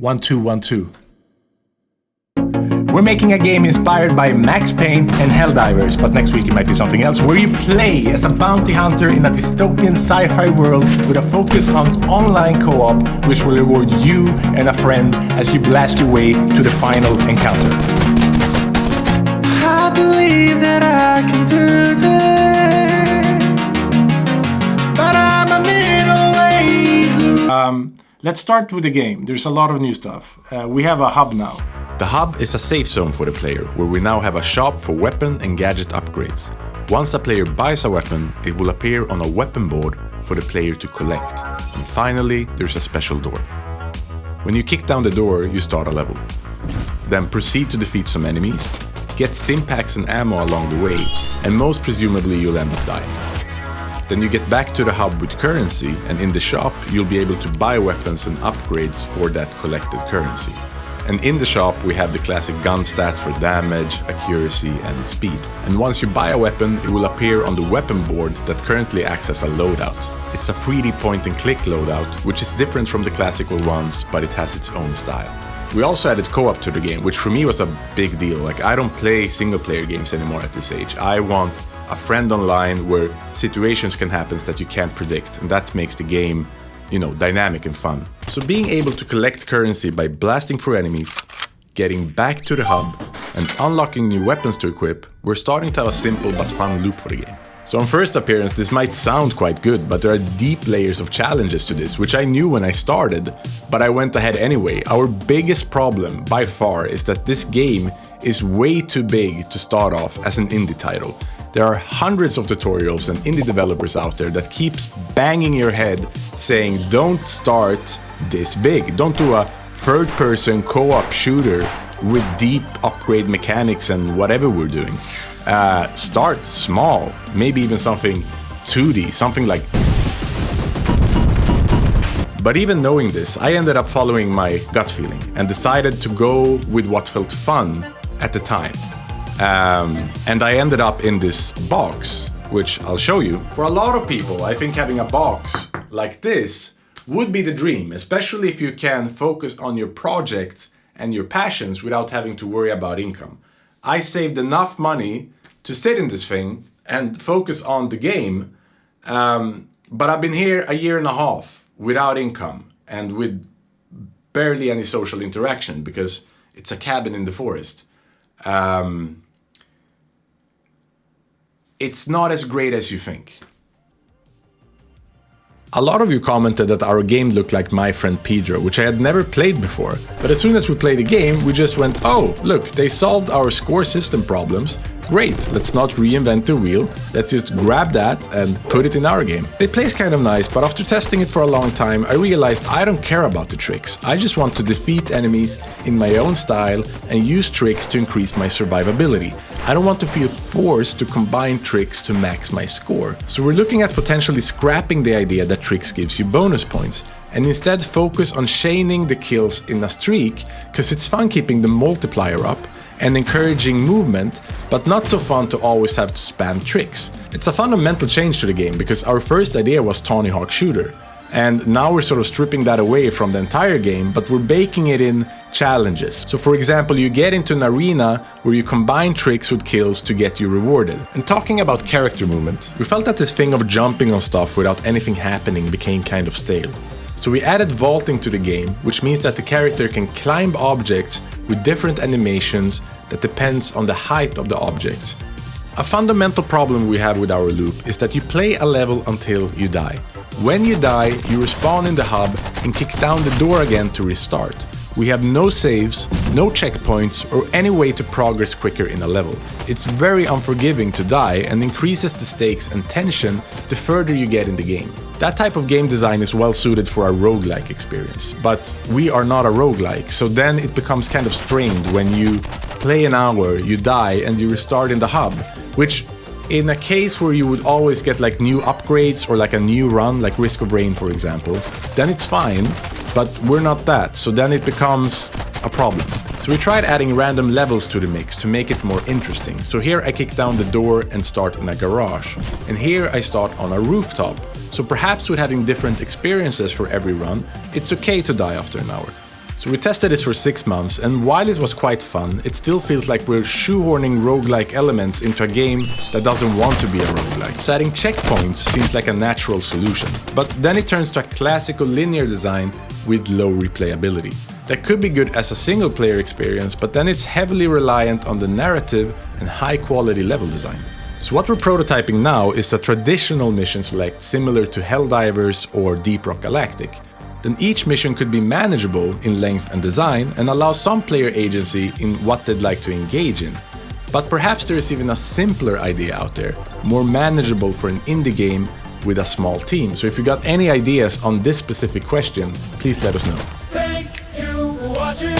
1, 2, 1, 2. We're making a game inspired by Max Payne and Helldivers, but next week it might be something else, where you play as a bounty hunter in a dystopian sci-fi world with a focus on online co-op, which will reward you and a friend as you blast your way to the final encounter. I believe that I can do this, but I'm a middle-aged. Let's start with the game. There's a lot of new stuff. We have a hub now. The hub is a safe zone for the player, where we now have a shop for weapon and gadget upgrades. Once a player buys a weapon, it will appear on a weapon board for the player to collect. And finally, there's a special door. When you kick down the door, you start a level. Then proceed to defeat some enemies, get stim packs and ammo along the way, and most presumably you'll end up dying. Then you get back to the hub with currency, and in the shop you'll be able to buy weapons and upgrades for that collected currency. And in the shop we have the classic gun stats for damage, accuracy and speed. And once you buy a weapon, it will appear on the weapon board that currently acts as a loadout. It's a 3D point and click loadout, which is different from the classical ones, but it has its own style. We also added co-op to the game, which for me was a big deal. Like, I don't play single player games anymore at this age. I want a friend online where situations can happen that you can't predict, and that makes the game, dynamic and fun. So being able to collect currency by blasting through enemies, getting back to the hub, and unlocking new weapons to equip, we're starting to have a simple but fun loop for the game. So on first appearance, this might sound quite good, but there are deep layers of challenges to this, which I knew when I started, but I went ahead anyway. Our biggest problem, by far, is that this game is way too big to start off as an indie title. There are hundreds of tutorials and indie developers out there that keeps banging your head saying, don't start this big. Don't do a third-person co-op shooter with deep upgrade mechanics and whatever we're doing. Start small, maybe even something 2D, something like... But even knowing this, I ended up following my gut feeling and decided to go with what felt fun at the time. And I ended up in this box, which I'll show you. For a lot of people, I think having a box like this would be the dream, especially if you can focus on your projects and your passions without having to worry about income. I saved enough money to sit in this thing and focus on the game, but I've been here a year and a half without income and with barely any social interaction because it's a cabin in the forest. It's not as great as you think. A lot of you commented that our game looked like My Friend Pedro, which I had never played before. But as soon as we played the game, we just went, oh, look, they solved our score system problems. Great, let's not reinvent the wheel. Let's just grab that and put it in our game. It plays kind of nice, but after testing it for a long time, I realized I don't care about the tricks. I just want to defeat enemies in my own style and use tricks to increase my survivability. I don't want to feel forced to combine tricks to max my score. So we're looking at potentially scrapping the idea that tricks gives you bonus points and instead focus on chaining the kills in a streak, because it's fun keeping the multiplier up and encouraging movement, but not so fun to always have to spam tricks. It's a fundamental change to the game because our first idea was Tony Hawk Shooter. And now we're sort of stripping that away from the entire game, but we're baking it in challenges. So for example, you get into an arena where you combine tricks with kills to get you rewarded. And talking about character movement, we felt that this thing of jumping on stuff without anything happening became kind of stale. So we added vaulting to the game, which means that the character can climb objects with different animations that depends on the height of the objects. A fundamental problem we have with our loop is that you play a level until you die. When you die, you respawn in the hub and kick down the door again to restart. We have no saves, no checkpoints, or any way to progress quicker in a level. It's very unforgiving to die and increases the stakes and tension the further you get in the game. That type of game design is well suited for a roguelike experience, but we are not a roguelike, so then it becomes kind of strained when you play an hour, you die, and you restart in the hub, which in a case where you would always get like new upgrades or like a new run, like Risk of Rain for example, then it's fine, but we're not that, so then it becomes a problem. So we tried adding random levels to the mix to make it more interesting. So here I kick down the door and start in a garage, and here I start on a rooftop. So perhaps with having different experiences for every run, it's okay to die after an hour. So we tested this for 6 months, and while it was quite fun, it still feels like we're shoehorning roguelike elements into a game that doesn't want to be a roguelike. So adding checkpoints seems like a natural solution. But then it turns to a classical linear design with low replayability. That could be good as a single player experience, but then it's heavily reliant on the narrative and high quality level design. So what we're prototyping now is a traditional mission select similar to Helldivers or Deep Rock Galactic. Then each mission could be manageable in length and design and allow some player agency in what they'd like to engage in. But perhaps there is even a simpler idea out there, more manageable for an indie game with a small team. So if you got any ideas on this specific question, please let us know. Thank you for watching.